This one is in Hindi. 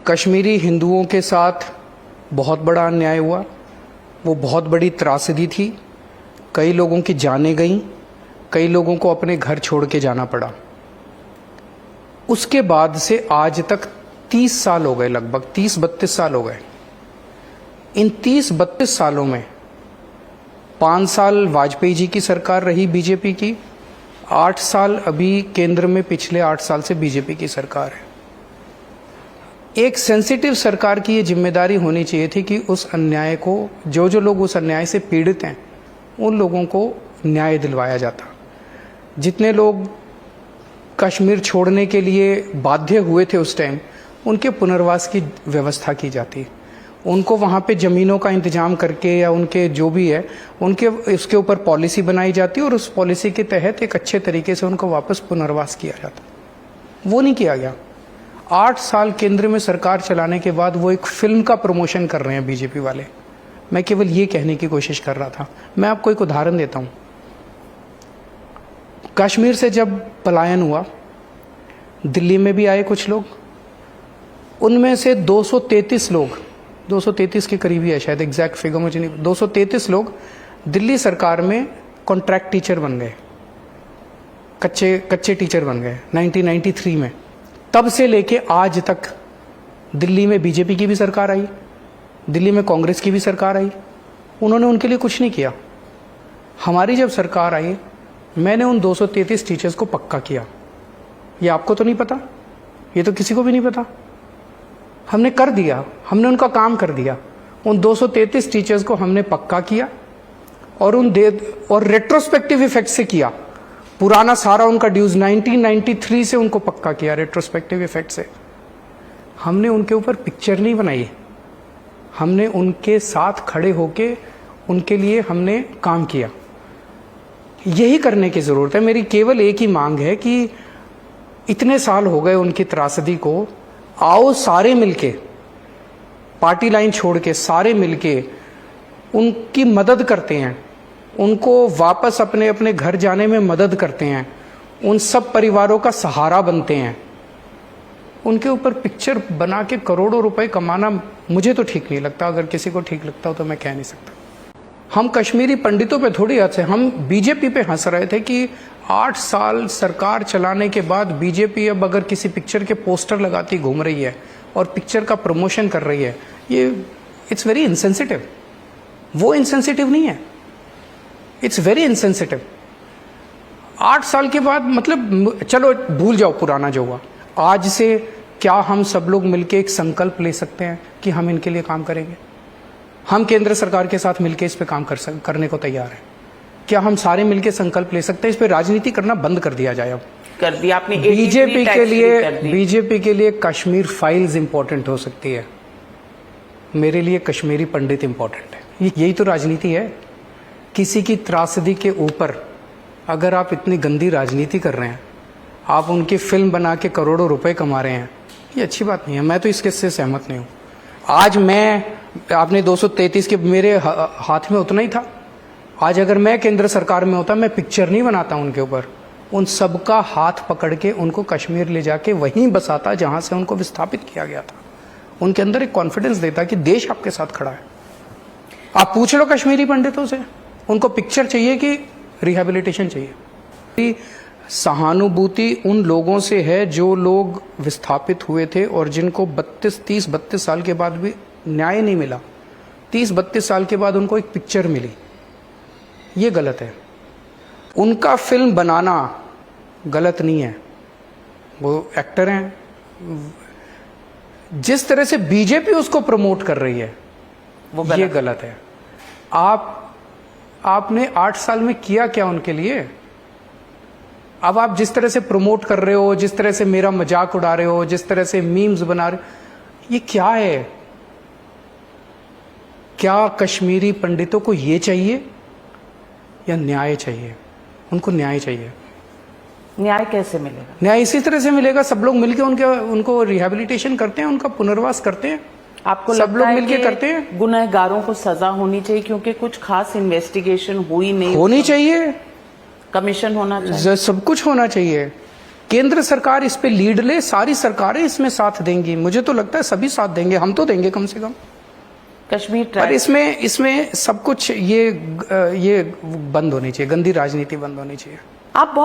कश्मीरी हिंदुओं के साथ बहुत बड़ा अन्याय हुआ। वो बहुत बड़ी त्रासदी थी। कई लोगों की जानें गईं, कई लोगों को अपने घर छोड़ के जाना पड़ा। उसके बाद से आज तक 30 साल हो गए, लगभग 30-32 साल हो गए। इन 30-32 सालों में 5 साल वाजपेयी जी की सरकार रही बीजेपी की, 8 साल अभी केंद्र में पिछले 8 साल से बीजेपी की सरकार है। एक सेंसिटिव सरकार की ये जिम्मेदारी होनी चाहिए थी कि उस अन्याय को, जो लोग उस अन्याय से पीड़ित हैं, उन लोगों को न्याय दिलवाया जाता। जितने लोग कश्मीर छोड़ने के लिए बाध्य हुए थे उस टाइम, उनके पुनर्वास की व्यवस्था की जाती। उनको वहाँ पे ज़मीनों का इंतजाम करके या उनके जो भी है उनके उसके ऊपर पॉलिसी बनाई जाती और उस पॉलिसी के तहत एक अच्छे तरीके से उनको वापस पुनर्वास किया जाता। वो नहीं किया गया। 8 साल केंद्र में सरकार चलाने के बाद वो एक फिल्म का प्रमोशन कर रहे हैं बीजेपी वाले। मैं केवल ये कहने की कोशिश कर रहा था। मैं आपको एक उदाहरण देता हूँ। कश्मीर से जब पलायन हुआ, दिल्ली में भी आए कुछ लोग। उनमें से 233 लोग, 233 के करीब ही है शायद, एग्जैक्ट फिगर मुझे नहीं, 233 लोग दिल्ली सरकार में कॉन्ट्रैक्ट टीचर बन गए, कच्चे टीचर बन गए 1993 में। तब से लेके आज तक दिल्ली में बीजेपी की भी सरकार आई, दिल्ली में कांग्रेस की भी सरकार आई, उन्होंने उनके लिए कुछ नहीं किया। हमारी जब सरकार आई, मैंने उन 233 टीचर्स को पक्का किया। ये आपको तो नहीं पता, ये तो किसी को भी नहीं पता। हमने कर दिया, हमने उनका काम कर दिया। उन 233 टीचर्स को हमने पक्का किया और और रेट्रोस्पेक्टिव इफेक्ट से किया। पुराना सारा उनका ड्यूज 1993 से उनको पक्का किया रेट्रोस्पेक्टिव इफेक्ट से। हमने उनके ऊपर पिक्चर नहीं बनाई, हमने उनके साथ खड़े होके उनके लिए हमने काम किया। यही करने की जरूरत है। मेरी केवल एक ही मांग है कि इतने साल हो गए उनकी त्रासदी को, आओ सारे मिलके, पार्टी लाइन छोड़ के सारे मिलके उनकी मदद करते हैं, उनको वापस अपने अपने घर जाने में मदद करते हैं, उन सब परिवारों का सहारा बनते हैं। उनके ऊपर पिक्चर बना के करोड़ों रुपए कमाना मुझे तो ठीक नहीं लगता। अगर किसी को ठीक लगता हो तो मैं कह नहीं सकता। हम कश्मीरी पंडितों पे थोड़ी हंसे, हम बीजेपी पे हंस रहे थे कि 8 साल सरकार चलाने के बाद बीजेपी अब अगर किसी पिक्चर के पोस्टर लगाती घूम रही है और पिक्चर का प्रमोशन कर रही है, ये इट्स वेरी इनसेंसिटिव। वो इनसेंसिटिव नहीं है, इट्स वेरी इनसेंसिटिव। 8 साल के बाद, मतलब चलो भूल जाओ पुराना जो हुआ। आज से क्या हम सब लोग मिलके एक संकल्प ले सकते हैं कि हम इनके लिए काम करेंगे? हम केंद्र सरकार के साथ मिलके इस पे काम करने को तैयार हैं। क्या हम सारे मिलके संकल्प ले सकते हैं? इस पे राजनीति करना बंद कर दिया जाए। अब कर दिया आपने। बीजेपी के लिए कश्मीर फाइल्स इंपॉर्टेंट हो सकती है, मेरे लिए कश्मीरी पंडित इंपॉर्टेंट है। यही तो राजनीति है। किसी की त्रासदी के ऊपर अगर आप इतनी गंदी राजनीति कर रहे हैं, आप उनकी फिल्म बना के करोड़ों रुपए कमा रहे हैं, ये अच्छी बात नहीं है। मैं तो इसके से सहमत नहीं हूँ। आज आपने 233 के, मेरे हाथ में उतना ही था। आज अगर मैं केंद्र सरकार में होता, मैं पिक्चर नहीं बनाता उनके ऊपर, उन सबका हाथ पकड़ के उनको कश्मीर ले जाके वहीं बसाता जहां से उनको विस्थापित किया गया था। उनके अंदर एक कॉन्फिडेंस देता कि देश आपके साथ खड़ा है। आप पूछ लो कश्मीरी पंडितों से, उनको पिक्चर चाहिए कि रिहैबिलिटेशन चाहिए? सहानुभूति उन लोगों से है जो लोग विस्थापित हुए थे और जिनको 30-32 साल के बाद भी न्याय नहीं मिला। 30-32 साल के बाद उनको एक पिक्चर मिली, ये गलत है। उनका फिल्म बनाना गलत नहीं है, वो एक्टर हैं। जिस तरह से बीजेपी उसको प्रमोट कर रही है वो ये गलत है। आपने 8 साल में किया क्या उनके लिए? अब आप जिस तरह से प्रमोट कर रहे हो, जिस तरह से मेरा मजाक उड़ा रहे हो, जिस तरह से मीम्स बना रहे हो, ये क्या है? क्या कश्मीरी पंडितों को ये चाहिए या न्याय चाहिए? उनको न्याय चाहिए। न्याय कैसे मिलेगा? न्याय इसी तरह से मिलेगा, सब लोग मिलकर उनको रिहैबिलिटेशन करते हैं, उनका पुनर्वास करते हैं। आपको सब लोग मिलके करते हैं। गुनहगारों को सजा होनी चाहिए क्योंकि कुछ खास इन्वेस्टिगेशन हुई नहीं, होनी चाहिए, कमीशन होना चाहिए, सब कुछ होना चाहिए। केंद्र सरकार इस पे लीड ले, सारी सरकारें इसमें साथ देंगी, मुझे तो लगता है सभी साथ देंगे, हम तो देंगे कम से कम। कश्मीर पर ट्राइब इसमें सब कुछ ये बंद होनी चाहिए, गंदी राजनीति बंद होनी चाहिए। आप बहुत